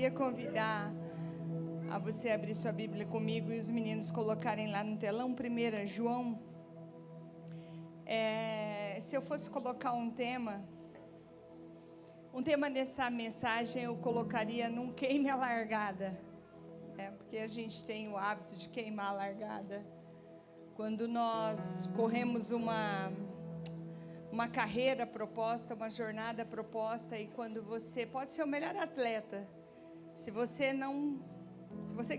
queria convidar a você abrir sua Bíblia comigo e os meninos colocarem lá no telão, 1 João. Se eu fosse colocar um tema dessa mensagem, eu colocaria num queime a largada. Porque a gente tem o hábito de queimar a largada. Quando nós corremos uma carreira proposta, uma jornada proposta, e quando você pode ser o melhor atleta, se você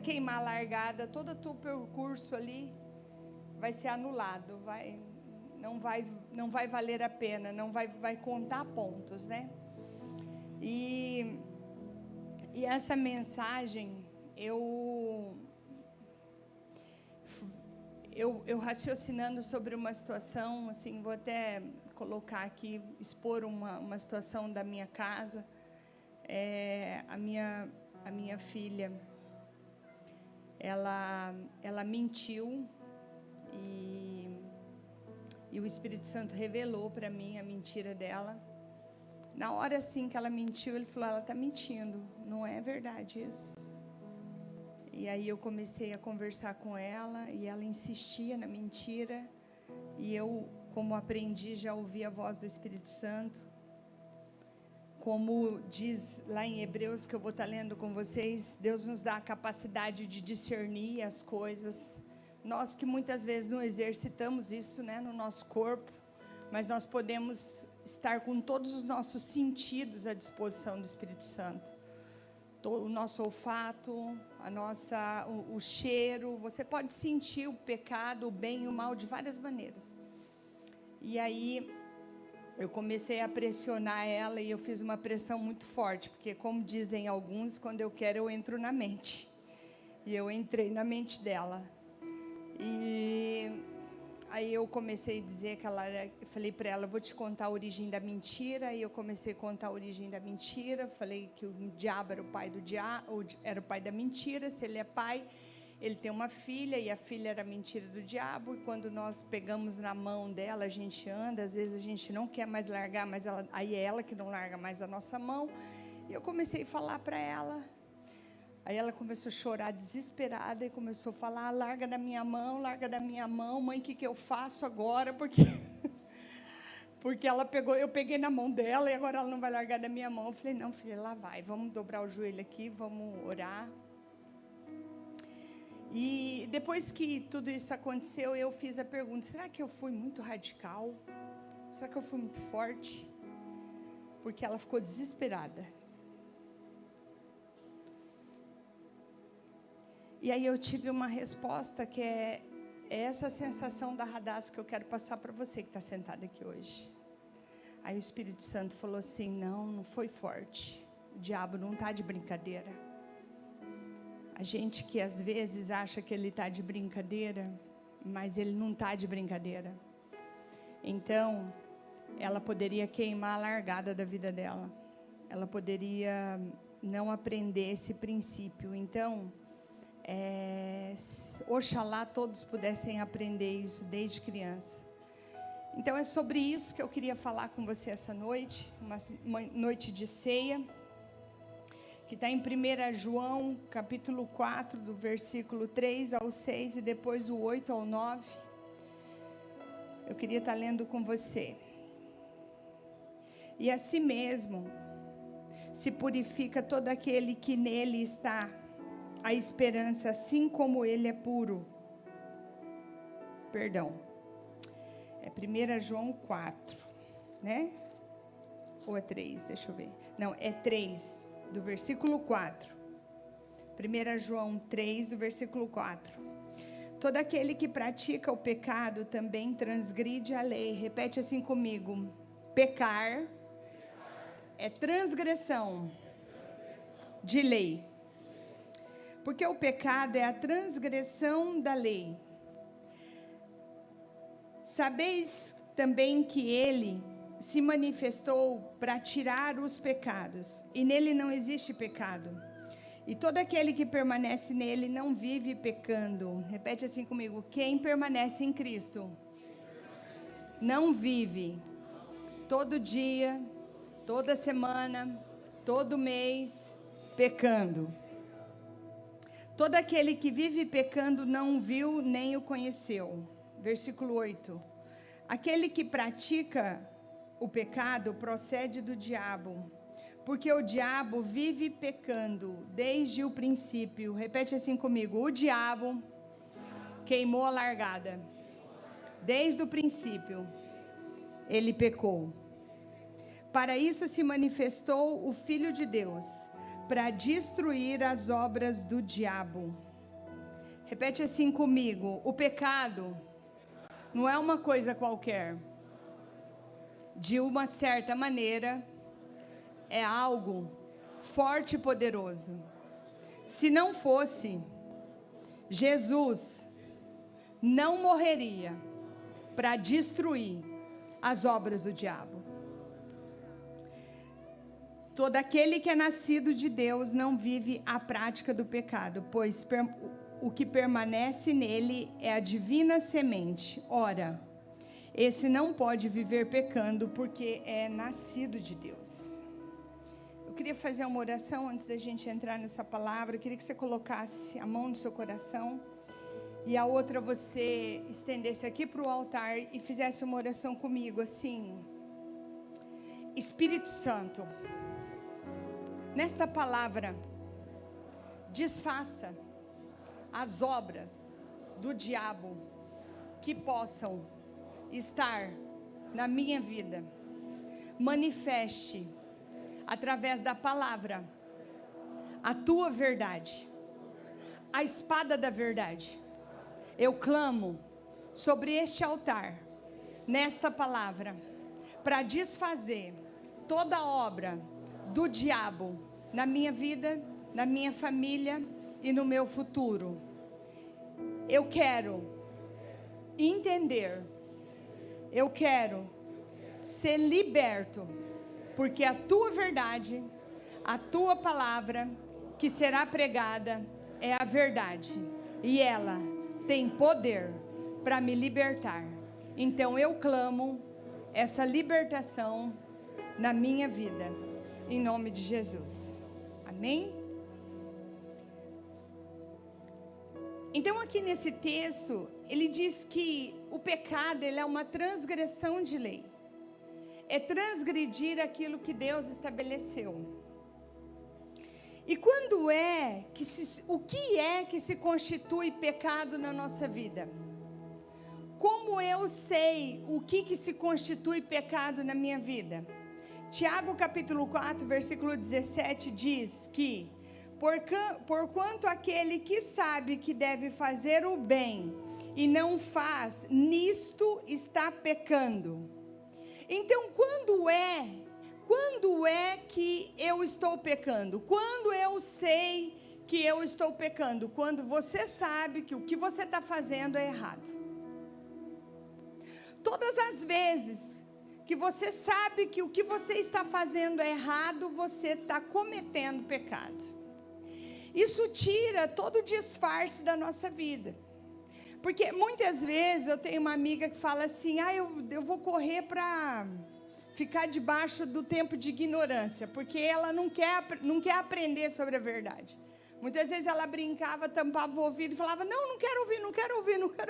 queimar a largada, todo o teu percurso ali vai ser anulado, não vai valer a pena, não vai contar pontos, né? E essa mensagem, eu raciocinando sobre uma situação, assim, vou até colocar aqui, expor uma situação da minha casa. A minha filha, ela mentiu e o Espírito Santo revelou para mim a mentira dela. Na hora assim que ela mentiu, ele falou: ela está mentindo, não é verdade isso. E aí eu comecei a conversar com ela e ela insistia na mentira. E eu, como aprendi, já ouvi a voz do Espírito Santo. Como diz lá em Hebreus, que eu vou estar lendo com vocês, Deus nos dá a capacidade de discernir as coisas. Nós que muitas vezes não exercitamos isso, né, no nosso corpo, mas nós podemos estar com todos os nossos sentidos à disposição do Espírito Santo. O nosso olfato, o cheiro, você pode sentir o pecado, o bem e o mal de várias maneiras. E aí eu comecei a pressionar ela e eu fiz uma pressão muito forte, porque como dizem alguns, quando eu quero eu entro na mente. E eu entrei na mente dela. E aí eu comecei a dizer que eu falei para ela: vou te contar a origem da mentira. E eu comecei a contar a origem da mentira. Falei que o diabo era o pai era o pai da mentira. Se ele é pai, ele tem uma filha, e a filha era a mentira do diabo. E quando nós pegamos na mão dela, a gente anda, às vezes a gente não quer mais largar, mas aí é ela que não larga mais a nossa mão. E eu comecei a falar para ela. Aí ela começou a chorar desesperada e começou a falar: larga da minha mão, mãe, o que eu faço agora? Porque eu peguei na mão dela e agora ela não vai largar da minha mão. Eu falei: não, filha, lá vai, vamos dobrar o joelho aqui, vamos orar. E depois que tudo isso aconteceu, eu fiz a pergunta: será que eu fui muito radical? Será que eu fui muito forte? Porque ela ficou desesperada. E aí eu tive uma resposta que é essa sensação da Radassa que eu quero passar para você que está sentado aqui hoje. Aí o Espírito Santo falou assim: não foi forte. O diabo não está de brincadeira. A gente que às vezes acha que ele está de brincadeira, mas ele não está de brincadeira. Então, ela poderia queimar a largada da vida dela. Ela poderia não aprender esse princípio. Então, oxalá todos pudessem aprender isso desde criança. Então é sobre isso que eu queria falar com você essa noite, uma noite de ceia, que está em 1 João, capítulo 4, do versículo 3 ao 6 e depois o 8 ao 9. Eu queria estar lendo com você. E assim mesmo se purifica todo aquele que nele está a esperança, assim como ele é puro. Perdão. É 1 João 4, né? Ou é 3, deixa eu ver. Não, é 3, do versículo 4. 1 João 3, do versículo 4. Todo aquele que pratica o pecado também transgride a lei. Repete assim comigo: pecar é transgressão de lei. Porque o pecado é a transgressão da lei. Sabeis também que ele se manifestou para tirar os pecados, e nele não existe pecado. E todo aquele que permanece nele não vive pecando. Repete assim comigo: quem permanece em Cristo não vive. Todo dia, toda semana, todo mês, pecando. Todo aquele que vive pecando não o viu nem o conheceu. Versículo 8. Aquele que pratica o pecado procede do diabo, porque o diabo vive pecando desde o princípio. Repete assim comigo: o diabo queimou a largada. Desde o princípio, ele pecou. Para isso se manifestou o Filho de Deus, para destruir as obras do diabo. Repete assim comigo: o pecado não é uma coisa qualquer. De uma certa maneira, é algo forte e poderoso. Se não fosse, Jesus não morreria para destruir as obras do diabo. Todo aquele que é nascido de Deus não vive a prática do pecado, pois o que permanece nele é a divina semente. Ora, esse não pode viver pecando porque é nascido de Deus. Eu queria fazer uma oração antes da gente entrar nessa palavra. Eu queria que você colocasse a mão no seu coração e a outra você estendesse aqui para o altar e fizesse uma oração comigo, assim: Espírito Santo, nesta palavra, desfaça as obras do diabo que possam estar na minha vida. Manifeste através da palavra a tua verdade, a espada da verdade. Eu clamo sobre este altar, nesta palavra, para desfazer toda obra do diabo na minha vida, na minha família e no meu futuro. Eu quero entender, eu quero ser liberto, porque a tua verdade, a tua palavra que será pregada é a verdade, e ela tem poder para me libertar. Então eu clamo essa libertação na minha vida, em nome de Jesus. Amém? Então aqui nesse texto, ele diz que o pecado, ele é uma transgressão de lei. É transgredir aquilo que Deus estabeleceu. E quando o que é que se constitui pecado na nossa vida? Como eu sei o que se constitui pecado na minha vida? Tiago capítulo 4, versículo 17 diz que porquanto aquele que sabe que deve fazer o bem e não faz, nisto está pecando. Então, quando é que eu estou pecando? Quando eu sei que eu estou pecando? Quando você sabe que o que você está fazendo é errado. Todas as vezes que você sabe que o que você está fazendo é errado, você está cometendo pecado. Isso tira todo o disfarce da nossa vida. Porque muitas vezes eu tenho uma amiga que fala assim: eu vou correr para ficar debaixo do tempo de ignorância, porque ela não quer aprender sobre a verdade. Muitas vezes ela brincava, tampava o ouvido e falava: não quero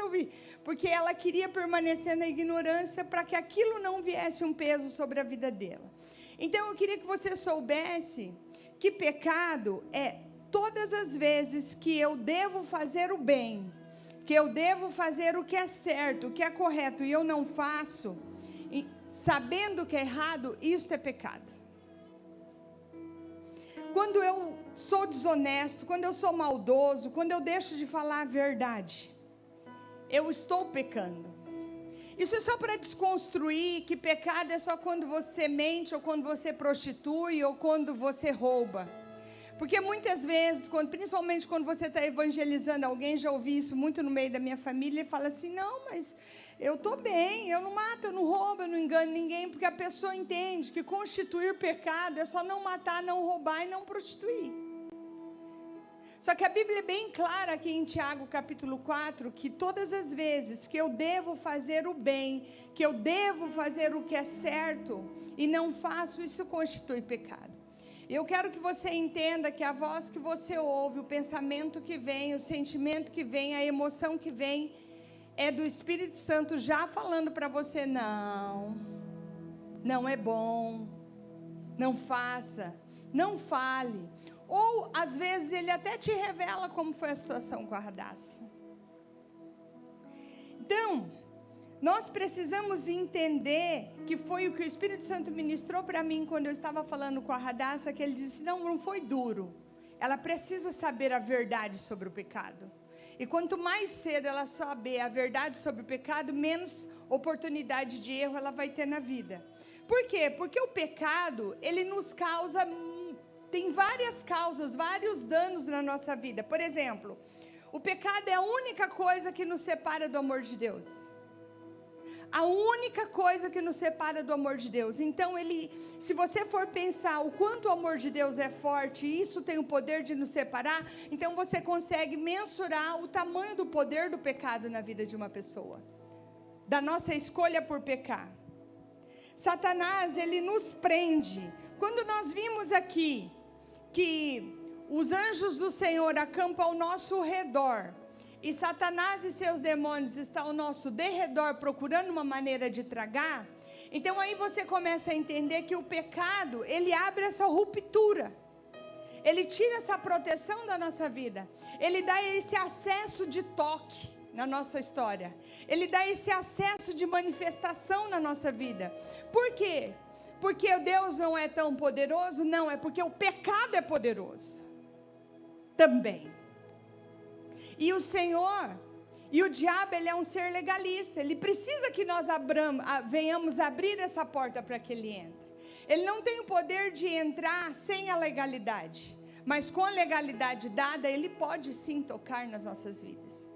ouvir, porque ela queria permanecer na ignorância para que aquilo não viesse um peso sobre a vida dela. Então eu queria que você soubesse que pecado é todas as vezes que eu devo fazer o bem, que eu devo fazer o que é certo, o que é correto, e eu não faço, sabendo que é errado, isso é pecado. Quando eu sou desonesto, quando eu sou maldoso, quando eu deixo de falar a verdade, eu estou pecando. Isso é só para desconstruir que pecado é só quando você mente, ou quando você prostitui, ou quando você rouba. Porque muitas vezes, principalmente quando você está evangelizando alguém, já ouvi isso muito no meio da minha família, ele fala assim: não, mas eu estou bem, eu não mato, eu não roubo, eu não engano ninguém, porque a pessoa entende que constituir pecado é só não matar, não roubar e não prostituir. Só que a Bíblia é bem clara aqui em Tiago capítulo 4, que todas as vezes que eu devo fazer o bem, que eu devo fazer o que é certo, e não faço, isso constitui pecado. Eu quero que você entenda que a voz que você ouve, o pensamento que vem, o sentimento que vem, a emoção que vem, é do Espírito Santo já falando para você: não é bom, não faça, não fale. Ou às vezes ele até te revela como foi a situação com a Radassa. Então, nós precisamos entender que foi o que o Espírito Santo ministrou para mim quando eu estava falando com a Radassa, que ele disse: não foi duro. Ela precisa saber a verdade sobre o pecado. E quanto mais cedo ela saber a verdade sobre o pecado, menos oportunidade de erro ela vai ter na vida. Por quê? Porque o pecado, ele nos causa, tem várias causas, vários danos na nossa vida. Por exemplo, o pecado é a única coisa que nos separa do amor de Deus. A única coisa que nos separa do amor de Deus. Então, se você for pensar o quanto o amor de Deus é forte, e isso tem o poder de nos separar, então você consegue mensurar o tamanho do poder do pecado na vida de uma pessoa. Da nossa escolha por pecar. Satanás, ele nos prende. Quando nós vimos aqui que os anjos do Senhor acampam ao nosso redor, e Satanás e seus demônios estão ao nosso derredor procurando uma maneira de tragar, então aí você começa a entender que o pecado, ele abre essa ruptura, ele tira essa proteção da nossa vida, ele dá esse acesso de toque na nossa história, ele dá esse acesso de manifestação na nossa vida. Por quê? Porque Deus não é tão poderoso? Não, é porque o pecado é poderoso também. E o Senhor, e o diabo, ele é um ser legalista. Ele precisa que nós venhamos abrir essa porta para que ele entre. Ele não tem o poder de entrar sem a legalidade. Mas com a legalidade dada, ele pode sim tocar nas nossas vidas.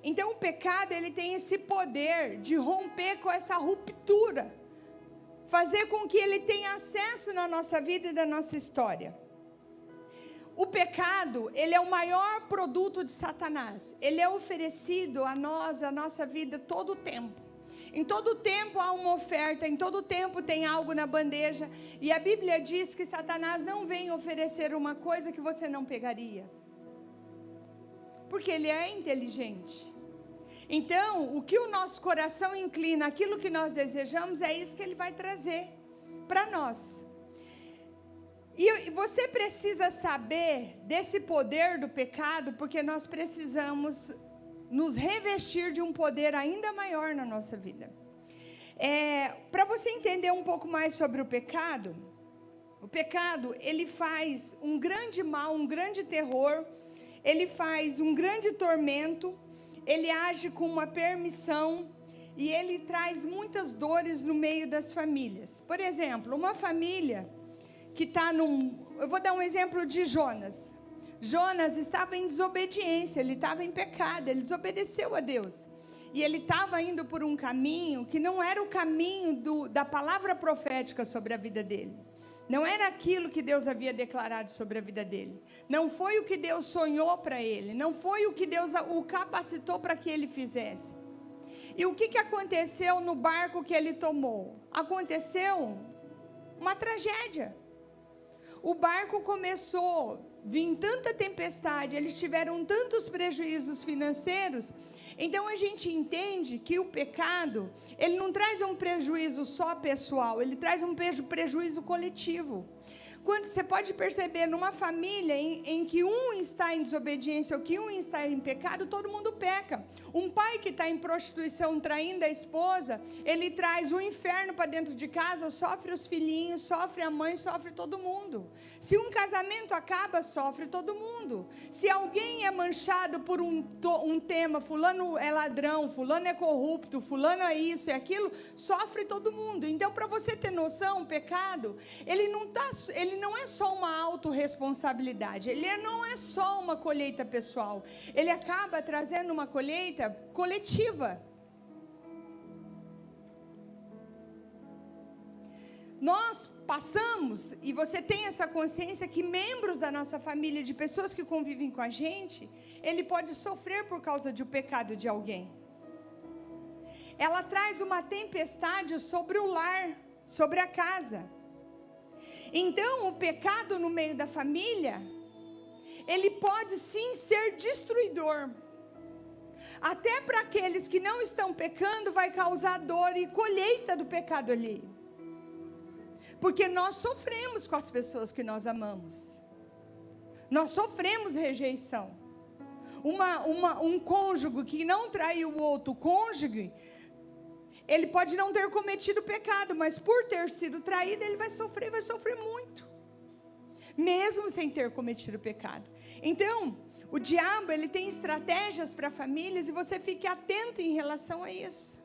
Então o pecado, ele tem esse poder de romper com essa ruptura. Fazer com que ele tenha acesso na nossa vida e na nossa história. O pecado, ele é o maior produto de Satanás. Ele é oferecido a nós, a nossa vida, todo o tempo. Em todo o tempo há uma oferta, em todo o tempo tem algo na bandeja. E a Bíblia diz que Satanás não vem oferecer uma coisa que você não pegaria. Porque ele é inteligente. Então, o que o nosso coração inclina, aquilo que nós desejamos, é isso que ele vai trazer para nós. E você precisa saber desse poder do pecado, porque nós precisamos nos revestir de um poder ainda maior na nossa vida. Para você entender um pouco mais sobre o pecado, ele faz um grande mal, um grande terror, ele faz um grande tormento, ele age com uma permissão e ele traz muitas dores no meio das famílias. Por exemplo, uma família que está eu vou dar um exemplo de Jonas. Jonas estava em desobediência, ele estava em pecado, ele desobedeceu a Deus. E ele estava indo por um caminho que não era o caminho da palavra profética sobre a vida dele. Não era aquilo que Deus havia declarado sobre a vida dele. Não foi o que Deus sonhou para ele. Não foi o que Deus o capacitou para que ele fizesse. E o que aconteceu no barco que ele tomou? Aconteceu uma tragédia. O barco começou, vinha tanta tempestade, eles tiveram tantos prejuízos financeiros. Então a gente entende que o pecado, ele não traz um prejuízo só pessoal, ele traz um prejuízo coletivo. Quando você pode perceber numa família em que um está em desobediência ou que um está em pecado, todo mundo peca. Um pai que está em prostituição traindo a esposa, ele traz o inferno para dentro de casa, sofre os filhinhos, sofre a mãe, sofre todo mundo. Se um casamento acaba, sofre todo mundo. Se alguém é manchado por um tema, fulano é ladrão, fulano é corrupto, fulano é isso e aquilo, sofre todo mundo. Então, para você ter noção, o pecado, ele não é só uma autorresponsabilidade, ele não é só uma colheita pessoal, ele acaba trazendo uma colheita coletiva. Nós passamos, e você tem essa consciência que membros da nossa família, de pessoas que convivem com a gente, ele pode sofrer por causa do pecado de alguém. Ela traz uma tempestade sobre o lar, sobre a casa. Então, o pecado no meio da família, ele pode sim ser destruidor. Até para aqueles que não estão pecando, vai causar dor e colheita do pecado ali. Porque nós sofremos com as pessoas que nós amamos. Nós sofremos rejeição. Um cônjuge que não traiu o outro cônjuge, ele pode não ter cometido pecado, mas por ter sido traído, ele vai sofrer muito. Mesmo sem ter cometido pecado. Então, o diabo, ele tem estratégias para famílias, e você fique atento em relação a isso.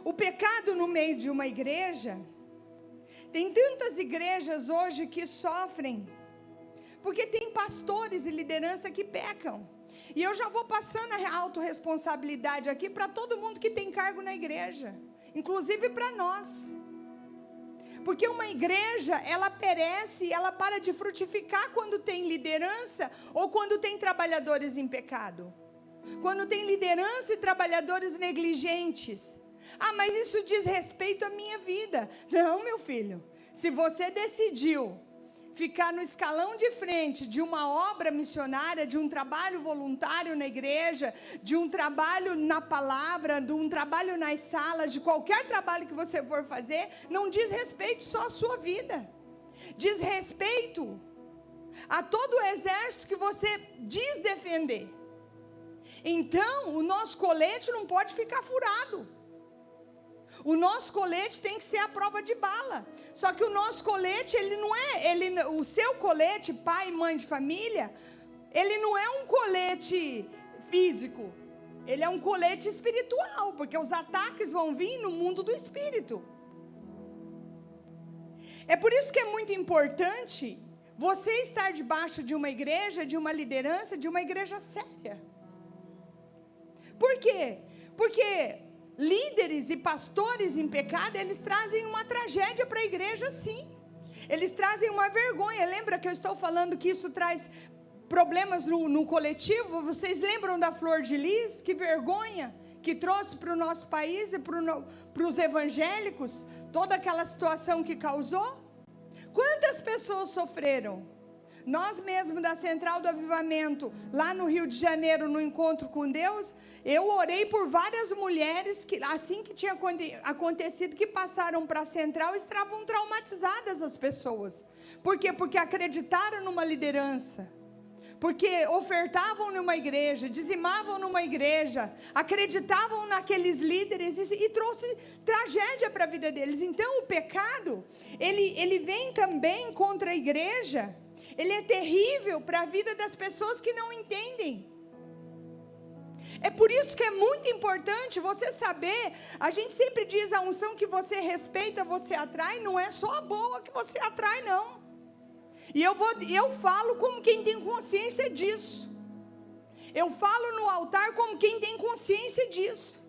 O pecado no meio de uma igreja, tem tantas igrejas hoje que sofrem, porque tem pastores e liderança que pecam. E eu já vou passando a autorresponsabilidade aqui para todo mundo que tem cargo na igreja, inclusive para nós. Porque uma igreja, ela perece, ela para de frutificar quando tem liderança ou quando tem trabalhadores em pecado. Quando tem liderança e trabalhadores negligentes. Ah, mas isso diz respeito à minha vida. Não, meu filho. Se você decidiu ficar no escalão de frente de uma obra missionária, de um trabalho voluntário na igreja, de um trabalho na palavra, de um trabalho nas salas, de qualquer trabalho que você for fazer, não diz respeito só à sua vida. Diz respeito a todo o exército que você diz defender. Então, o nosso colete não pode ficar furado. O nosso colete tem que ser a prova de bala. Só que o nosso colete, o seu colete, pai e mãe de família, ele não é um colete físico. Ele é um colete espiritual, porque os ataques vão vir no mundo do espírito. É por isso que é muito importante você estar debaixo de uma igreja, de uma liderança, de uma igreja séria. Por quê? Porque líderes e pastores em pecado, eles trazem uma tragédia para a igreja, sim. Eles trazem uma vergonha. Lembra que eu estou falando que isso traz problemas no coletivo? Vocês lembram da Flor de Lis? Que vergonha que trouxe para o nosso país e para os evangélicos, toda aquela situação que causou? Quantas pessoas sofreram? Nós mesmos da Central do Avivamento, lá no Rio de Janeiro, no encontro com Deus, eu orei por várias mulheres que, assim que tinha acontecido, que passaram para a Central, estavam traumatizadas as pessoas. Por quê? Porque acreditaram numa liderança, porque ofertavam numa igreja, dizimavam numa igreja, acreditavam naqueles líderes e trouxe tragédia para a vida deles. Então o pecado, ele vem também contra a igreja. Ele é terrível para a vida das pessoas que não entendem. É por isso que é muito importante você saber. A gente sempre diz, a unção que você respeita, você atrai. Não é só a boa que você atrai, não. E eu falo como quem tem consciência disso. Eu falo no altar como quem tem consciência disso.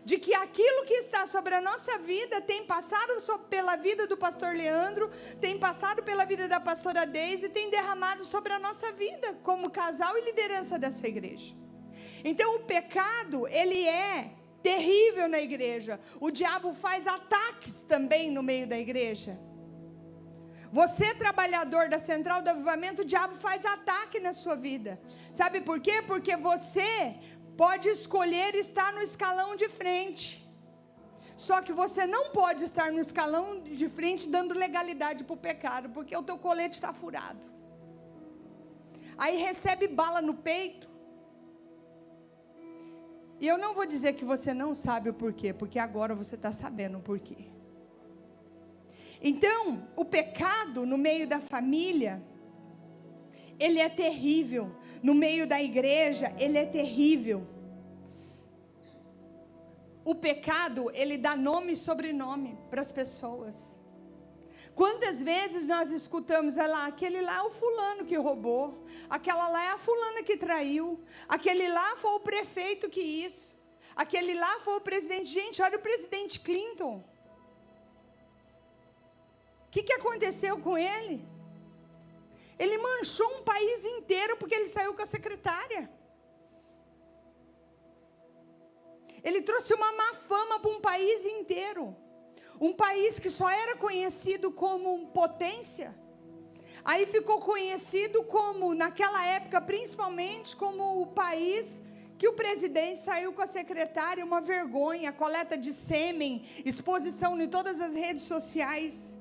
De que aquilo que está sobre a nossa vida tem passado pela vida do pastor Leandro, tem passado pela vida da pastora Deise, tem derramado sobre a nossa vida, como casal e liderança dessa igreja. Então o pecado, ele é terrível na igreja. O diabo faz ataques também no meio da igreja. Você, trabalhador da Central do Avivamento, o diabo faz ataque na sua vida. Sabe por quê? Porque você pode escolher estar no escalão de frente. Só que você não pode estar no escalão de frente dando legalidade para o pecado, porque o teu colete está furado. Aí recebe bala no peito. E eu não vou dizer que você não sabe o porquê, porque agora você está sabendo o porquê. Então, o pecado no meio da família, ele é terrível. No meio da igreja, ele é terrível. O pecado, ele dá nome e sobrenome para as pessoas. Quantas vezes nós escutamos, aquele lá é o fulano que roubou, aquela lá é a fulana que traiu, aquele lá foi o prefeito que isso, aquele lá foi o presidente. Gente, olha o presidente Clinton. O que aconteceu com ele? Ele manchou um país inteiro porque ele saiu com a secretária. Ele trouxe uma má fama para um país inteiro. Um país que só era conhecido como potência, aí ficou conhecido como, naquela época principalmente, como o país que o presidente saiu com a secretária, uma vergonha, coleta de sêmen, exposição em todas as redes sociais.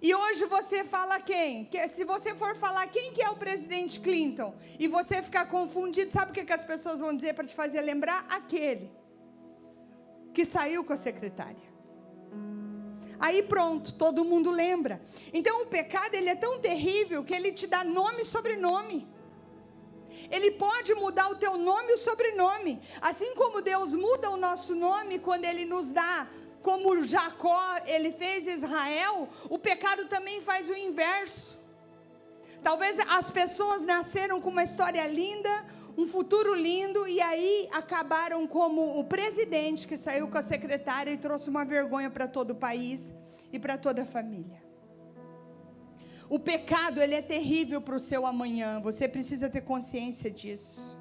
E hoje você fala quem? Se você for falar quem que é o presidente Clinton, e você ficar confundido, sabe o que as pessoas vão dizer para te fazer lembrar? Aquele que saiu com a secretária. Aí pronto, todo mundo lembra. Então o pecado, ele é tão terrível que ele te dá nome e sobrenome. Ele pode mudar o teu nome e o sobrenome. Assim como Deus muda o nosso nome quando Ele nos dá, como Jacó, Ele fez Israel, o pecado também faz o inverso. Talvez as pessoas nasceram com uma história linda, um futuro lindo, e aí acabaram como o presidente que saiu com a secretária e trouxe uma vergonha para todo o país e para toda a família. O pecado, ele é terrível para o seu amanhã, você precisa ter consciência disso.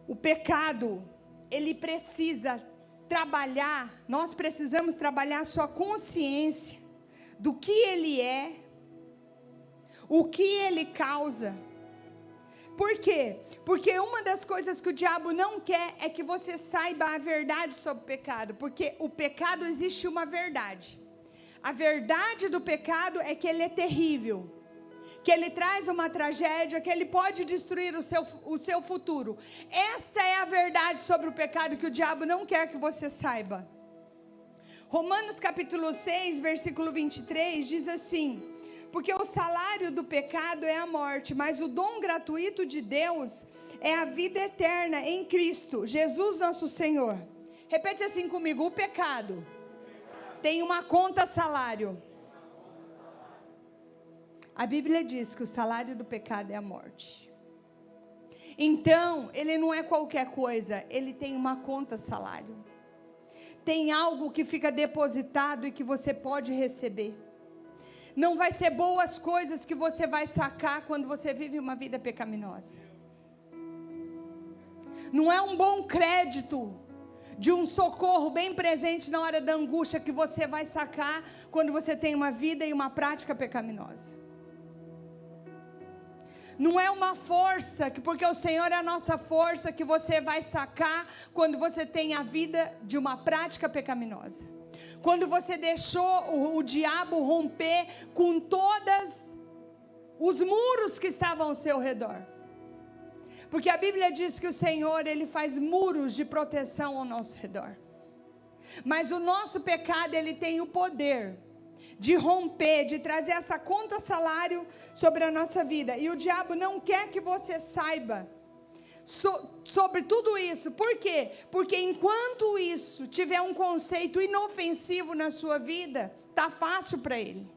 O pecado, ele precisa trabalhar, nós precisamos trabalhar a sua consciência do que ele é, o que ele causa. Por quê? Porque uma das coisas que o diabo não quer é que você saiba a verdade sobre o pecado, porque o pecado, existe uma verdade. A verdade do pecado é que ele é terrível, que ele traz uma tragédia, que ele pode destruir o seu futuro. Esta é a verdade sobre o pecado que o diabo não quer que você saiba. Romanos capítulo 6, versículo 23, diz assim: porque o salário do pecado é a morte, mas o dom gratuito de Deus é a vida eterna em Cristo, Jesus nosso Senhor. Repete assim comigo: o pecado tem uma conta salário. A Bíblia diz que o salário do pecado é a morte. Então, ele não é qualquer coisa, ele tem uma conta salário. Tem algo que fica depositado e que você pode receber. Não vai ser boas coisas que você vai sacar quando você vive uma vida pecaminosa. Não é um bom crédito de um socorro bem presente na hora da angústia que você vai sacar quando você tem uma vida e uma prática pecaminosa. Não é uma força, porque o Senhor é a nossa força, que você vai sacar quando você tem a vida de uma prática pecaminosa. Quando você deixou o diabo romper com todos os muros que estavam ao seu redor. Porque a Bíblia diz que o Senhor, Ele faz muros de proteção ao nosso redor. Mas o nosso pecado, ele tem o poder de romper, de trazer essa conta salário sobre a nossa vida. E o diabo não quer que você saiba sobre tudo isso. Por quê? Porque enquanto isso tiver um conceito inofensivo na sua vida, tá fácil para ele.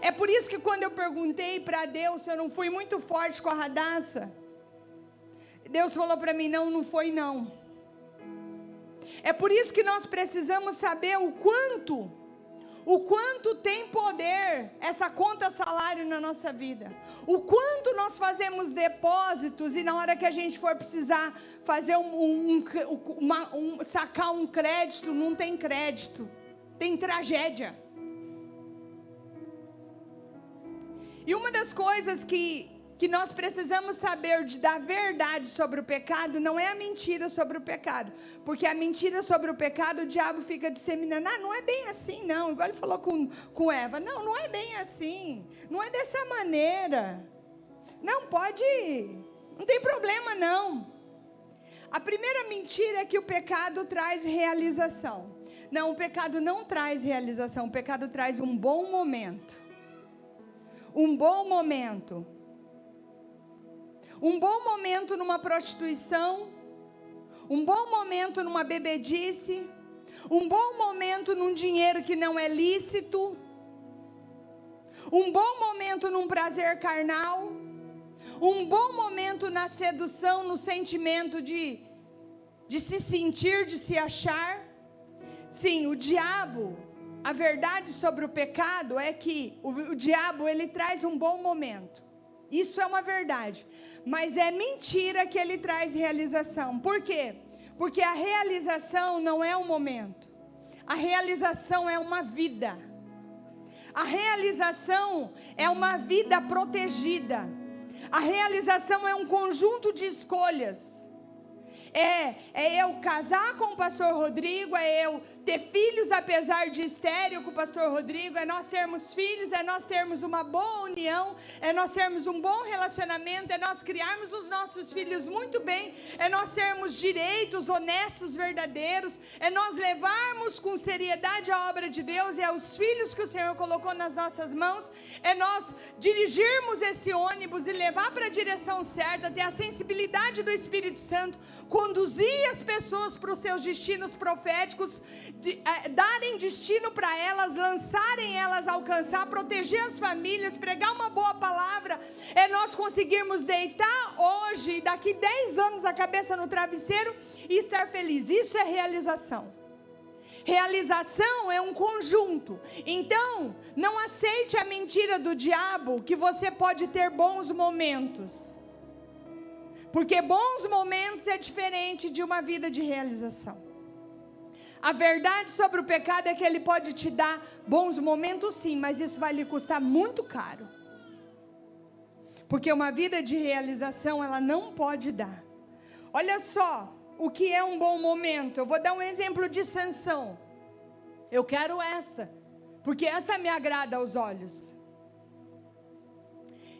É por isso que quando eu perguntei para Deus se eu não fui muito forte com a Radassa, Deus falou para mim: não foi não. É por isso que nós precisamos saber o quanto tem poder essa conta salário na nossa vida. O quanto nós fazemos depósitos e na hora que a gente for precisar fazer sacar um crédito, não tem crédito, tem tragédia. E uma das coisas que nós precisamos saber da verdade sobre o pecado, não é a mentira sobre o pecado, porque a mentira sobre o pecado, o diabo fica disseminando: não é bem assim não, igual ele falou com Eva, não é bem assim, não é dessa maneira, não tem problema não. A primeira mentira é que o pecado traz realização. Não, o pecado não traz realização, o pecado traz um bom momento. Um bom momento numa prostituição, um bom momento numa bebedice, um bom momento num dinheiro que não é lícito, um bom momento num prazer carnal, um bom momento na sedução, no sentimento de se sentir, de se achar. Sim, o diabo, a verdade sobre o pecado é que o diabo, ele traz um bom momento. Isso é uma verdade. Mas é mentira que ele traz realização. Por quê? Porque a realização não é um momento. A realização é uma vida. A realização é uma vida protegida. A realização é um conjunto de escolhas. É eu casar com o pastor Rodrigo, é eu ter filhos apesar de estéril com o pastor Rodrigo, é nós termos filhos, é nós termos uma boa união, é nós termos um bom relacionamento, é nós criarmos os nossos filhos muito bem, é nós sermos direitos, honestos, verdadeiros, é nós levarmos com seriedade a obra de Deus, é os filhos que o Senhor colocou nas nossas mãos, é nós dirigirmos esse ônibus e levar para a direção certa, ter a sensibilidade do Espírito Santo, conduzir as pessoas para os seus destinos proféticos, darem destino para elas, lançarem elas a alcançar, proteger as famílias, pregar uma boa palavra, é nós conseguirmos deitar hoje e daqui 10 anos a cabeça no travesseiro e estar feliz. Isso é realização. Realização é um conjunto. Então, não aceite a mentira do diabo que você pode ter bons momentos. Porque bons momentos é diferente de uma vida de realização. A verdade sobre o pecado é que ele pode te dar bons momentos sim, mas isso vai lhe custar muito caro. Porque uma vida de realização ela não pode dar. Olha só o que é um bom momento. Eu vou dar um exemplo de Sansão. Eu quero esta, porque essa me agrada aos olhos.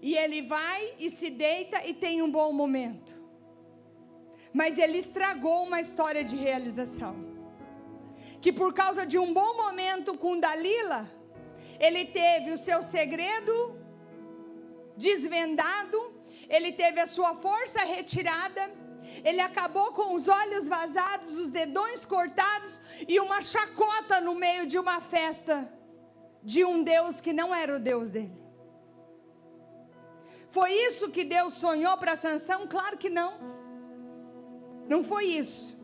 E ele vai e se deita e tem um bom momento. Mas ele estragou uma história de realização. Que por causa de um bom momento com Dalila, ele teve o seu segredo desvendado, ele teve a sua força retirada, ele acabou com os olhos vazados, os dedões cortados e uma chacota no meio de uma festa de um Deus que não era o Deus dele. Foi isso que Deus sonhou para Sansão? Claro que não. Não foi isso.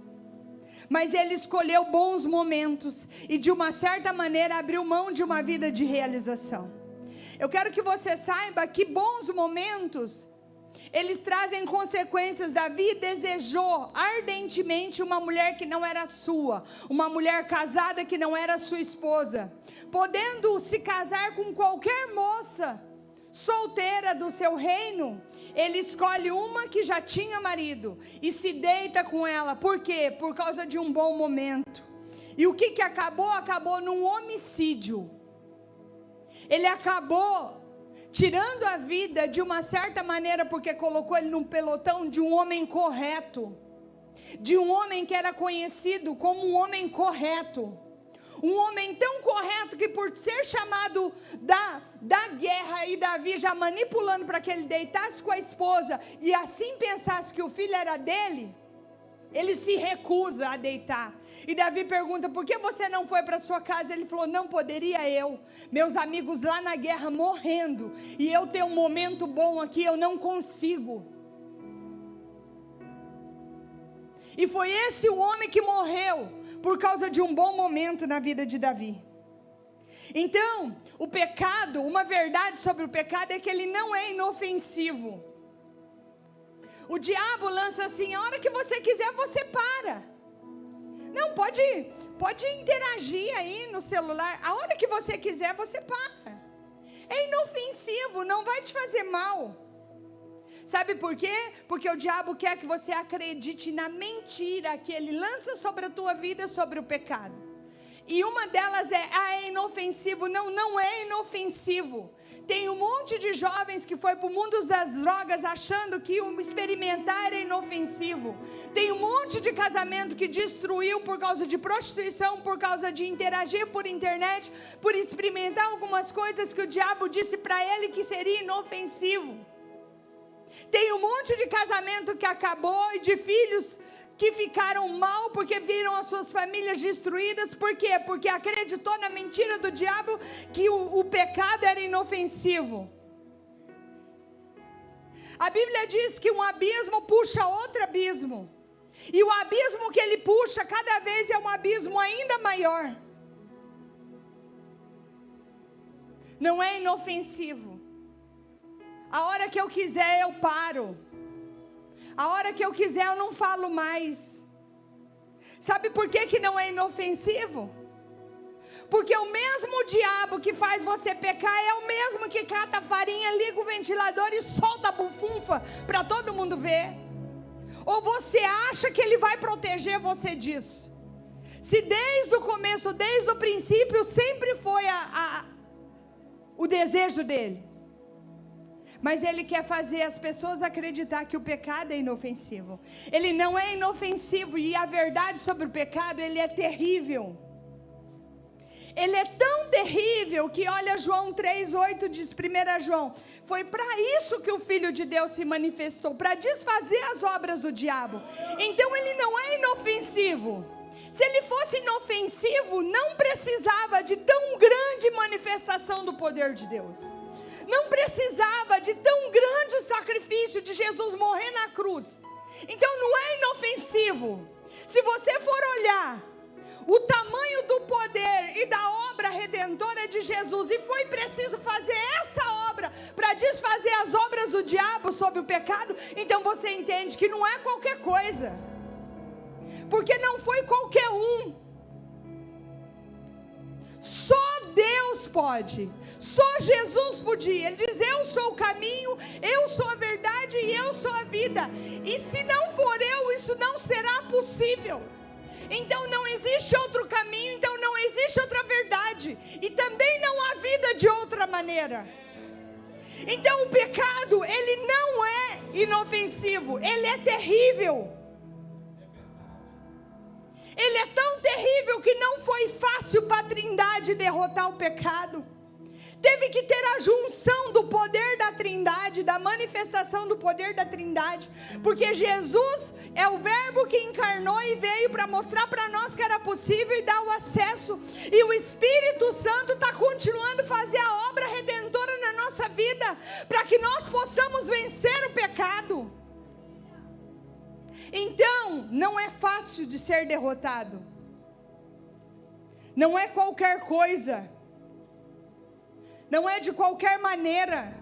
Mas ele escolheu bons momentos e de uma certa maneira abriu mão de uma vida de realização. Eu quero que você saiba que bons momentos, eles trazem consequências. Davi desejou ardentemente uma mulher que não era sua, uma mulher casada que não era sua esposa, podendo se casar com qualquer moça solteira do seu reino. Ele escolhe uma que já tinha marido e se deita com ela. Por quê? Por causa de um bom momento. E o que acabou? Acabou num homicídio. Ele acabou tirando a vida de uma certa maneira, porque colocou ele num pelotão de um homem correto, de um homem que era conhecido como um homem correto. Um homem tão correto que por ser chamado da guerra e Davi já manipulando para que ele deitasse com a esposa e assim pensasse que o filho era dele, ele se recusa a deitar. E Davi pergunta: por que você não foi para sua casa? Ele falou: não poderia eu, meus amigos lá na guerra morrendo, e eu ter um momento bom aqui, eu não consigo. E foi esse o homem que morreu por causa de um bom momento na vida de Davi. Então, o pecado, uma verdade sobre o pecado é que ele não é inofensivo. O diabo lança assim: a hora que você quiser você para. Não, pode interagir aí no celular, a hora que você quiser você para. É inofensivo, não vai te fazer mal. Sabe por quê? Porque o diabo quer que você acredite na mentira que ele lança sobre a tua vida, sobre o pecado. E uma delas é inofensivo. Não é inofensivo. Tem um monte de jovens que foi para o mundo das drogas achando que experimentar era inofensivo. Tem um monte de casamento que destruiu por causa de prostituição, por causa de interagir por internet, por experimentar algumas coisas que o diabo disse para ele que seria inofensivo. Tem um monte de casamento que acabou e de filhos que ficaram mal porque viram as suas famílias destruídas. Por quê? Porque acreditou na mentira do diabo que o pecado era inofensivo. A Bíblia diz que um abismo puxa outro abismo. E o abismo que ele puxa cada vez é um abismo ainda maior. Não é inofensivo. A hora que eu quiser eu paro. A hora que eu quiser eu não falo mais. Sabe por que não é inofensivo? Porque o mesmo diabo que faz você pecar é o mesmo que cata a farinha, liga o ventilador e solta a bufunfa para todo mundo ver. Ou você acha que ele vai proteger você disso? Se desde o começo, desde o princípio, sempre foi o desejo dele. Mas ele quer fazer as pessoas acreditar que o pecado é inofensivo. Ele não é inofensivo, e a verdade sobre o pecado, ele é terrível. Ele é tão terrível que, olha, João 3,8 diz, 1 João, foi para isso que o Filho de Deus se manifestou, para desfazer as obras do diabo. Então ele não é inofensivo. Se ele fosse inofensivo, não precisava de tão grande manifestação do poder de Deus. Não precisava de tão grande sacrifício de Jesus morrer na cruz. Então não é inofensivo. Se você for olhar o tamanho do poder e da obra redentora de Jesus, e foi preciso fazer essa obra para desfazer as obras do diabo sobre o pecado, então você entende que não é qualquer coisa, porque não foi qualquer um. Só Deus pode, só Jesus podia. Ele diz, eu sou o caminho, eu sou a verdade e eu sou a vida, e se não for eu, isso não será possível. Então não existe outro caminho, então não existe outra verdade, e também não há vida de outra maneira. Então o pecado, ele não é inofensivo, ele é terrível. Ele é tão terrível que não foi fácil para a Trindade derrotar o pecado. Teve que ter a junção do poder da Trindade, da manifestação do poder da Trindade, porque Jesus é o verbo que encarnou e veio para mostrar para nós que era possível e dar o acesso, e o Espírito Santo está continuando a fazer a obra redentora na nossa vida, para que nós possamos vencer o pecado. Então, não é fácil de ser derrotado, não é qualquer coisa, não é de qualquer maneira.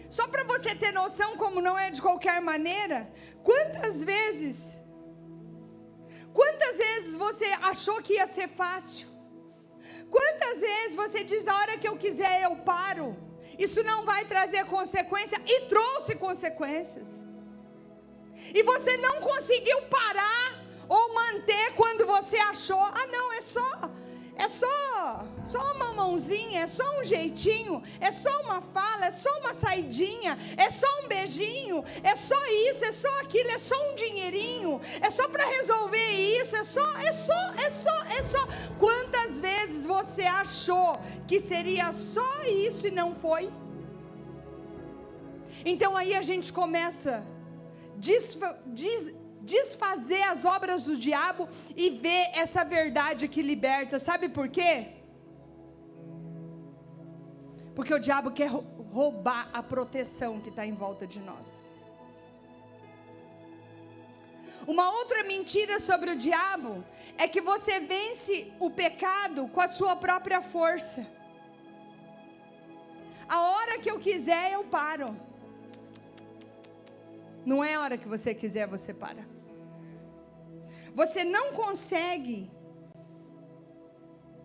Só para você ter noção como não é de qualquer maneira, quantas vezes você achou que ia ser fácil? Quantas vezes você diz, a hora que eu quiser eu paro, isso não vai trazer consequência, e trouxe consequências, e você não conseguiu parar ou manter quando você achou, não, é só uma mãozinha, é só um jeitinho, é só uma fala, é só uma saidinha, é só um beijinho, é só isso, é só aquilo, é só um dinheirinho, é só para resolver isso, é só. Quantas vezes você achou que seria só isso e não foi? Então aí a gente começa desfazer as obras do diabo e ver essa verdade que liberta. Sabe por quê? Porque o diabo quer roubar a proteção que está em volta de nós. Uma outra mentira sobre o diabo é que você vence o pecado com a sua própria força. A hora que eu quiser eu paro. Não é a hora que você quiser, você para. Você não consegue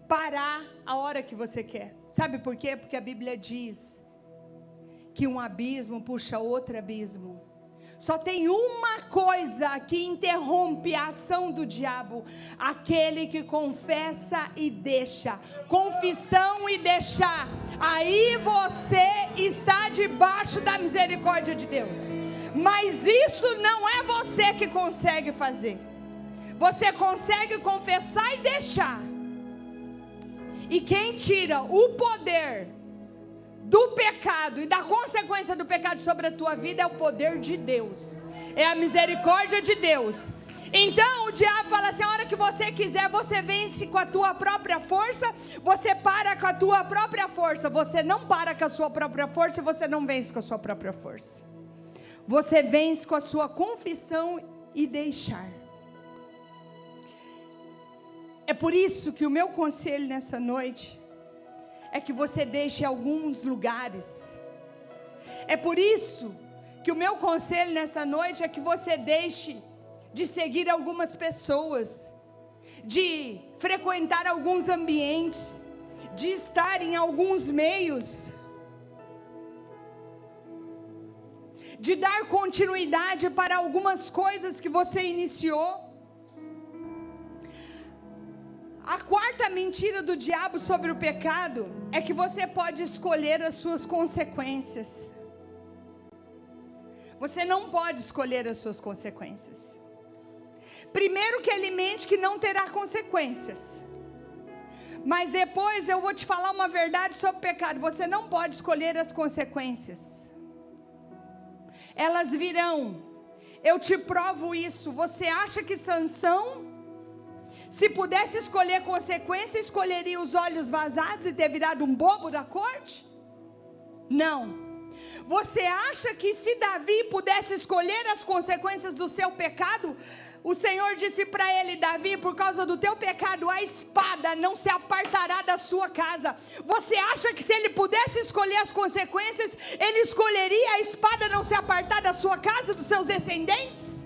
parar a hora que você quer. Sabe por quê? Porque a Bíblia diz que um abismo puxa outro abismo. Só tem uma coisa que interrompe a ação do diabo: aquele que confessa e deixa. Confissão e deixar. Aí você está debaixo da misericórdia de Deus. Mas isso não é você que consegue fazer. Você consegue confessar e deixar. E quem tira o poder do pecado e da consequência do pecado sobre a tua vida é o poder de Deus, é a misericórdia de Deus. Então o diabo fala assim: a hora que você quiser, você vence com a tua própria força, você para com a tua própria força. Você não para com a sua própria força, você não vence com a sua própria força. Você vence com a sua confissão e deixar. É por isso que o meu conselho nessa noite é que você deixe alguns lugares. É por isso que o meu conselho nessa noite é que você deixe de seguir algumas pessoas, de frequentar alguns ambientes, de estar em alguns meios, de dar continuidade para algumas coisas que você iniciou. A quarta mentira do diabo sobre o pecado é que você pode escolher as suas consequências. Você não pode escolher as suas consequências. Primeiro que ele mente que não terá consequências. Mas depois eu vou te falar uma verdade sobre o pecado. Você não pode escolher as consequências. Elas virão. Eu te provo isso. Você acha que Sansão, se pudesse escolher consequência, escolheria os olhos vazados e ter virado um bobo da corte? Não. Você acha que se Davi pudesse escolher as consequências do seu pecado, o Senhor disse para ele: Davi, por causa do teu pecado, a espada não se apartará da sua casa. Você acha que se ele pudesse escolher as consequências, ele escolheria a espada não se apartar da sua casa, dos seus descendentes?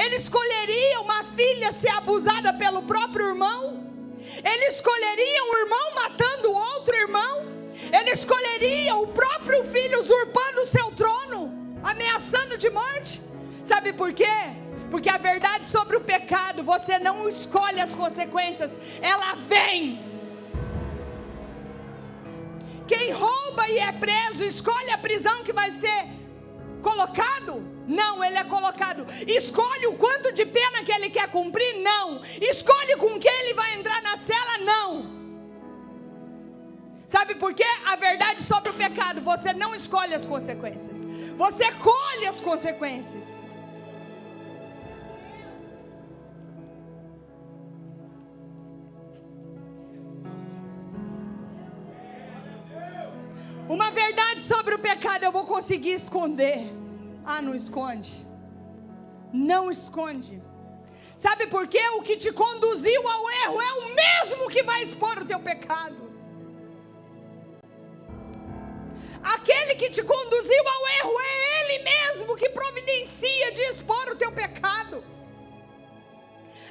Ele escolheria uma filha ser abusada pelo próprio irmão? Ele escolheria um irmão matando outro irmão? Ele escolheria o próprio filho usurpando o seu trono, ameaçando de morte? Sabe por quê? Porque a verdade sobre o pecado, você não escolhe as consequências, ela vem. Quem rouba e é preso, escolhe a prisão que vai ser colocado? Não, ele é colocado. Escolhe o quanto de pena que ele quer cumprir? Não. Escolhe com quem ele vai entrar na cela? Não. Sabe por quê? A verdade sobre o pecado, você não escolhe as consequências, você colhe as consequências. Uma verdade sobre o pecado eu vou conseguir esconder. Ah, não esconde. Não esconde. Sabe por quê? O que te conduziu ao erro é o mesmo que vai expor o teu pecado. Aquele que te conduziu ao erro é ele mesmo que providencia de expor o teu pecado.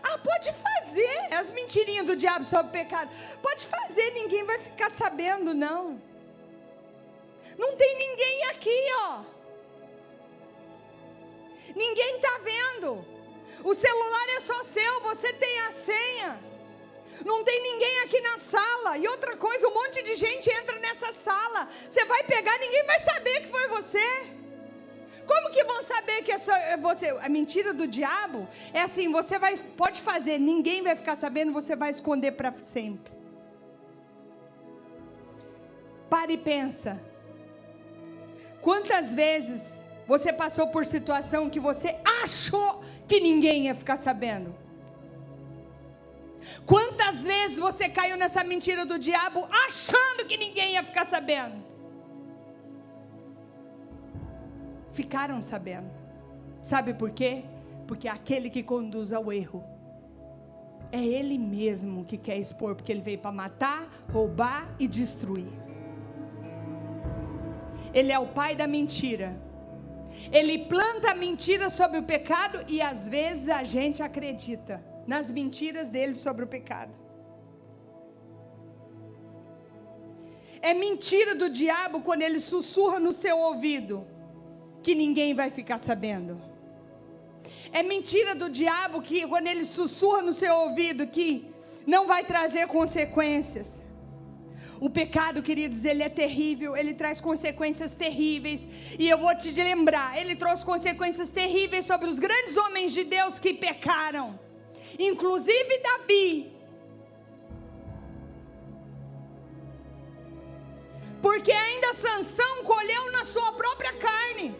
Ah, pode fazer as mentirinhas do diabo sobre o pecado. Pode fazer, ninguém vai ficar sabendo, não. Não tem ninguém aqui, ó. Ninguém está vendo. O celular é só seu, você tem a senha. Não tem ninguém aqui na sala. E outra coisa, um monte de gente entra nessa sala. Você vai pegar, ninguém vai saber que foi você. Como que vão saber que é você? A mentira do diabo é assim: você pode fazer, ninguém vai ficar sabendo, você vai esconder para sempre. Pare e pensa. Quantas vezes você passou por situação que você achou que ninguém ia ficar sabendo? Quantas vezes você caiu nessa mentira do diabo achando que ninguém ia ficar sabendo? Ficaram sabendo. Sabe por quê? Porque aquele que conduz ao erro é ele mesmo que quer expor, porque ele veio para matar, roubar e destruir. Ele é o pai da mentira. Ele planta a mentira sobre o pecado e às vezes a gente acredita nas mentiras dele sobre o pecado. É mentira do diabo quando ele sussurra no seu ouvido que ninguém vai ficar sabendo. É mentira do diabo que quando ele sussurra no seu ouvido que não vai trazer consequências. O pecado, queridos, ele é terrível, ele traz consequências terríveis. E eu vou te lembrar, ele trouxe consequências terríveis sobre os grandes homens de Deus que pecaram. Inclusive Davi. Porque ainda Sansão colheu na sua própria carne.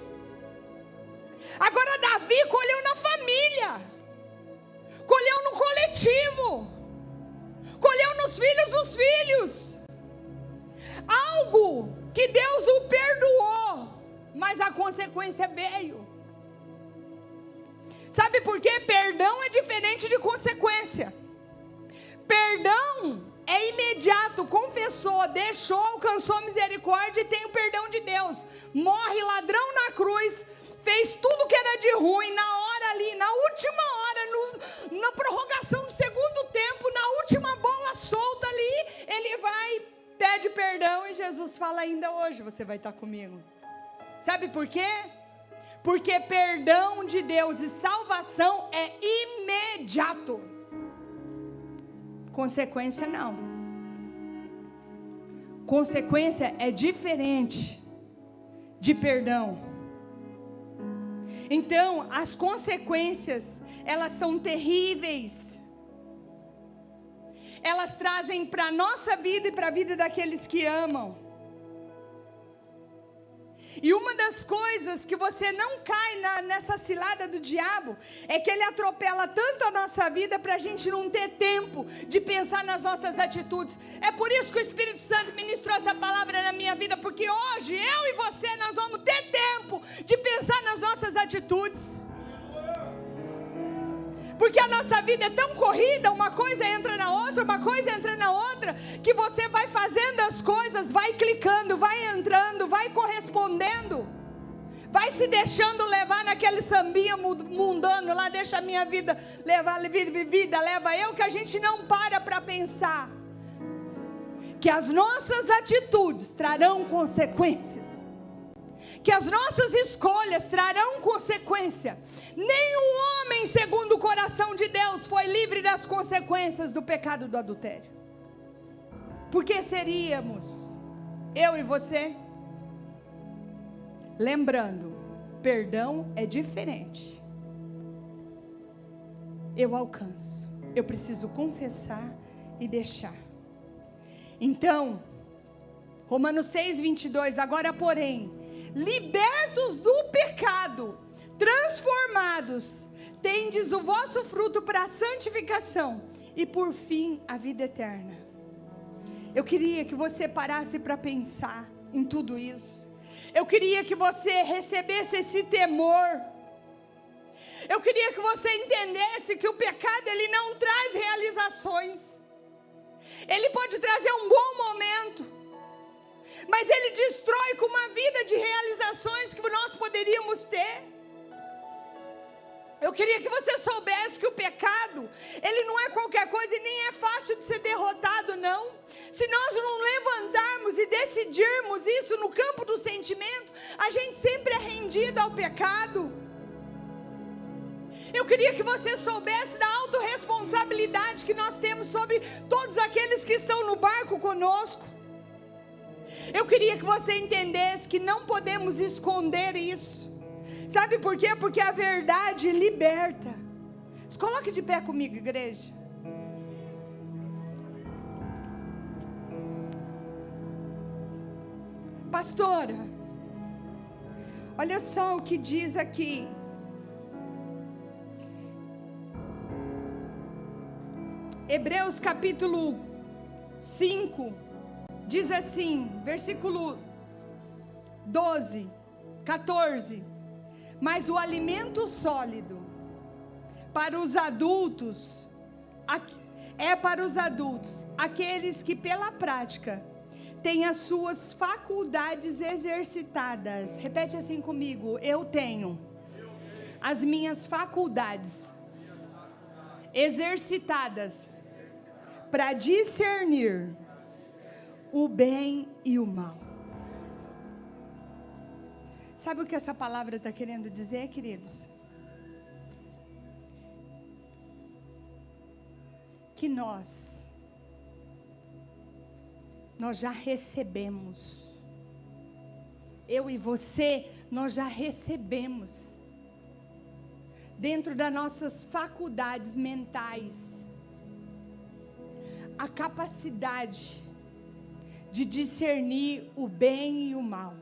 Agora Davi colheu na família. Colheu no coletivo. Colheu nos filhos dos filhos. Algo que Deus o perdoou, mas a consequência veio. Sabe por quê? Perdão é diferente de consequência. Perdão é imediato, confessou, deixou, alcançou a misericórdia e tem o perdão de Deus. Morre ladrão na cruz, fez tudo que era de ruim, na hora ali, na última hora, na prorrogação do segundo tempo, na última bola solta ali, ele vai, pede perdão e Jesus fala: ainda hoje você vai estar comigo. Sabe por quê? Porque perdão de Deus e salvação é imediato. Consequência não. Consequência é diferente de perdão. Então, as consequências, elas são terríveis. Elas trazem para a nossa vida e para a vida daqueles que amam. E uma das coisas que você não cai nessa cilada do diabo, é que ele atropela tanto a nossa vida para a gente não ter tempo de pensar nas nossas atitudes. É por isso que o Espírito Santo ministrou essa palavra na minha vida, porque hoje eu e você, nós vamos ter tempo de pensar nas nossas atitudes. Porque a nossa vida é tão corrida, uma coisa entra na outra, uma coisa entra na outra, que você vai fazendo as coisas, vai clicando, vai entrando, vai correspondendo, vai se deixando levar naquele sambinha mundano lá, deixa a minha vida levar, vida leva eu, que a gente não para pensar que as nossas atitudes trarão consequências. Que as nossas escolhas trarão consequência. Nenhum homem segundo o coração de Deus foi livre das consequências do pecado do adultério. Por que seríamos eu e você? Lembrando, perdão é diferente. Eu alcanço, eu preciso confessar e deixar. Então, Romanos 6:22, agora porém, libertos do pecado, transformados, tendes o vosso fruto para a santificação e por fim a vida eterna. Eu queria que você parasse para pensar em tudo isso. Eu queria que você recebesse esse temor. Eu queria que você entendesse que o pecado, ele não traz realizações. Ele pode trazer um bom momento, mas ele destrói com uma vida de realizações que nós poderíamos ter. Eu queria que você soubesse que o pecado, ele não é qualquer coisa e nem é fácil de ser derrotado, não. Se nós não levantarmos e decidirmos isso no campo do sentimento, a gente sempre é rendido ao pecado. Eu queria que você soubesse da autorresponsabilidade que nós temos sobre todos aqueles que estão no barco conosco. Eu queria que você entendesse que não podemos esconder isso. Sabe por quê? Porque a verdade liberta. Se coloque de pé comigo, igreja. Pastora, olha só o que diz aqui. Hebreus capítulo 5, diz assim, versículo 12, 14. Mas o alimento sólido para os adultos, aqueles que pela prática têm as suas faculdades exercitadas. Repete assim comigo: eu tenho as minhas faculdades exercitadas para discernir o bem e o mal. Sabe o que essa palavra está querendo dizer, queridos? Que nós já recebemos. Eu e você, nós já recebemos. Dentro das nossas faculdades mentais, a capacidade de discernir o bem e o mal.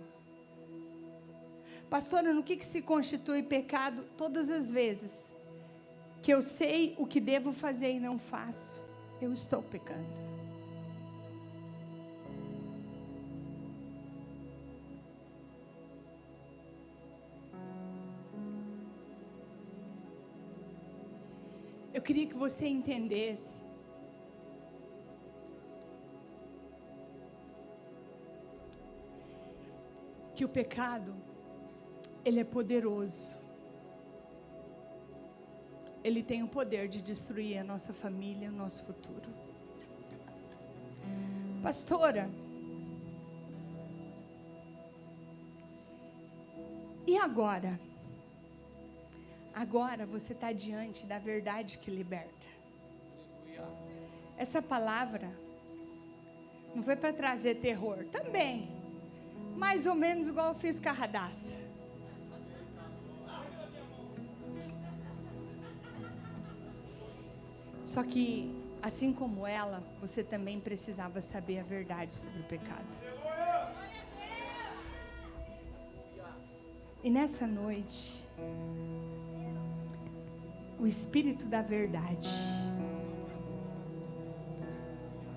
Pastora, no que se constitui pecado? Todas as vezes que eu sei o que devo fazer e não faço, eu estou pecando. Eu queria que você entendesse que o pecado, Ele é poderoso. Ele tem o poder de destruir a nossa família, o nosso futuro. Pastora, e agora? Agora você está diante da verdade que liberta. Essa palavra não foi para trazer terror, também, mais ou menos igual eu fiz com a Radassa. Só que, assim como ela, você também precisava saber a verdade sobre o pecado. E nessa noite, o Espírito da verdade,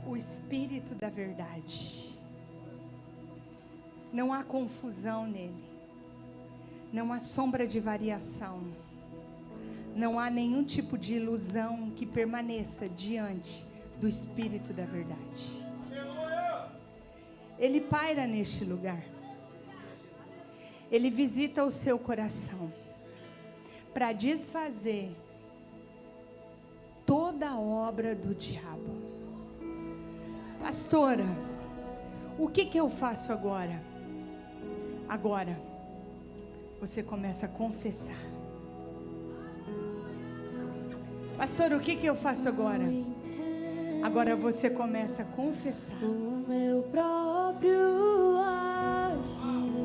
o Espírito da verdade, não há confusão nele, não há sombra de variação, não há nenhum tipo de ilusão que permaneça diante do Espírito da verdade. Ele paira neste lugar. Ele visita o seu coração para desfazer toda a obra do diabo. Pastora, o que eu faço agora? Agora, você começa a confessar. Pastor, o que eu faço agora? Agora você começa a confessar. O meu próprio agir.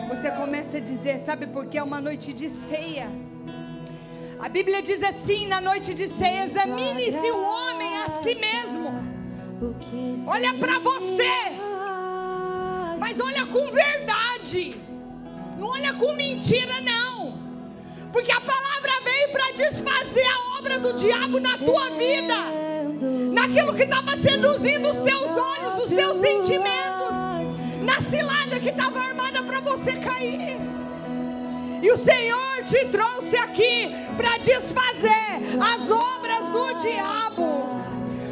Você começa a dizer, sabe por quê? É uma noite de ceia. A Bíblia diz assim, na noite de ceia, examine-se o homem a si mesmo. Olha para você, mas olha com verdade. Não olha com mentira, não. Porque a palavra veio para desfazer a obra do diabo na tua vida, naquilo que estava seduzindo os teus olhos, os teus sentimentos, na cilada que estava armada para você cair. E o Senhor te trouxe aqui para desfazer as obras do diabo.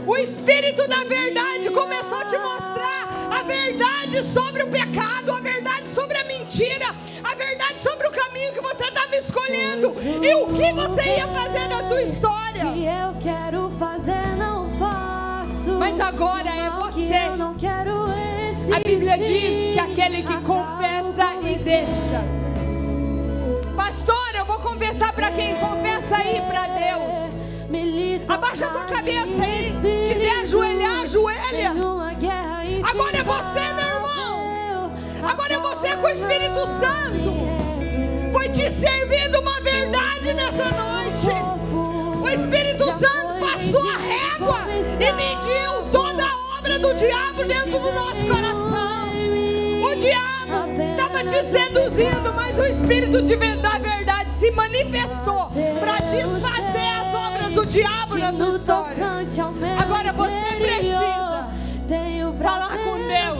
O Espírito da verdade começou a te mostrar a verdade sobre o pecado, a verdade sobre a mentira, a verdade sobre o caminho que você estava escolhendo e o que você ia fazer na tua história. O que eu quero fazer não faço. Mas agora é você. Eu não quero esse. A Bíblia diz que aquele que confessa e deixa. Pastor, eu vou confessar para quem confessa aí para Deus. Abaixa a tua cabeça aí. Quiser ajoelhar, ajoelha. Agora é você, meu irmão. Agora é você com o Espírito Santo. Foi te servido uma verdade nessa noite. O Espírito Santo passou a régua e mediu toda a obra do diabo dentro do nosso coração. O diabo estava te seduzindo, mas o Espírito da verdade se manifestou para desfazer as obras do diabo na tua história. Agora você precisa falar com Deus.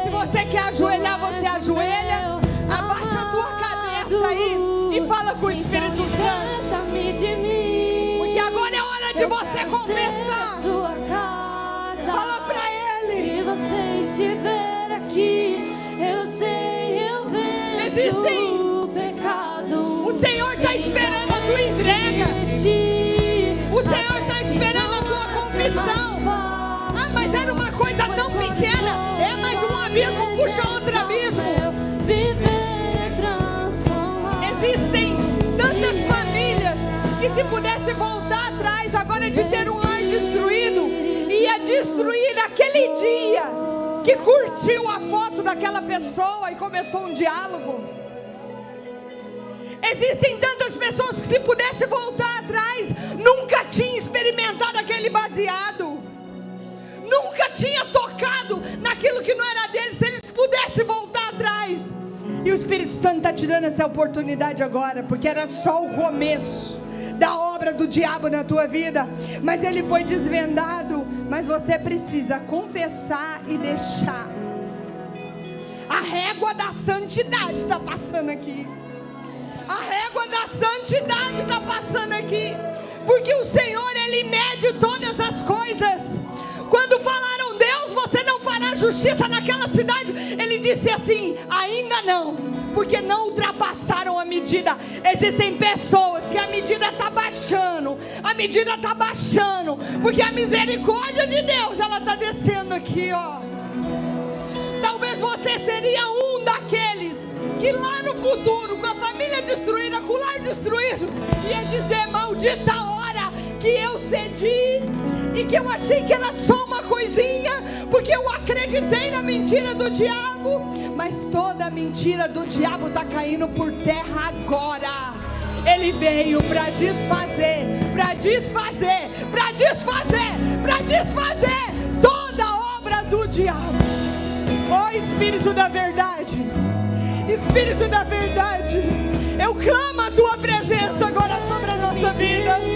Se você quer ajoelhar, você ajoelha. Abaixa a tua cabeça aí e fala com o Espírito Santo. Porque agora é hora de você confessar. Fala para Ele. Se você estiver aqui, eu sei, eu venço o pecado. O Senhor está esperando a tua entrega. O Senhor está esperando a tua confissão. Ah, mas era uma coisa tão pequena. É mais um abismo, puxa outro abismo. Existem tantas famílias que, se pudesse voltar atrás agora de ter um lar destruído, ia destruir aquele dia que curtiu a foto daquela pessoa e começou um diálogo. Existem tantas pessoas que, se pudesse voltar atrás, nunca tinha experimentado aquele baseado, nunca tinha tocado naquilo que não era dele. Se eles pudessem voltar atrás, e o Espírito Santo está te dando essa oportunidade agora, porque era só o começo da obra do diabo na tua vida, mas ele foi desvendado. Mas você precisa confessar e deixar. A régua da santidade está passando aqui. A régua da santidade está passando aqui, porque o Senhor, Ele mede todas as coisas. Quando falaram, Deus, você não fará justiça naquela cidade, Ele disse assim, ainda não. porque não ultrapassaram a medida. Existem pessoas que a medida está baixando, porque a misericórdia de Deus, ela está descendo aqui, ó. Talvez você seria um daqueles que lá no futuro, com a família destruída, com o lar destruído, ia dizer: maldita hora que eu cedi e que eu achei que era só uma coisinha, porque eu acreditei na mentira do diabo. Mas toda a mentira do diabo está caindo por terra agora. Ele veio para desfazer toda a obra do diabo. Ó Espírito da verdade, eu clamo a tua presença agora sobre a nossa vida.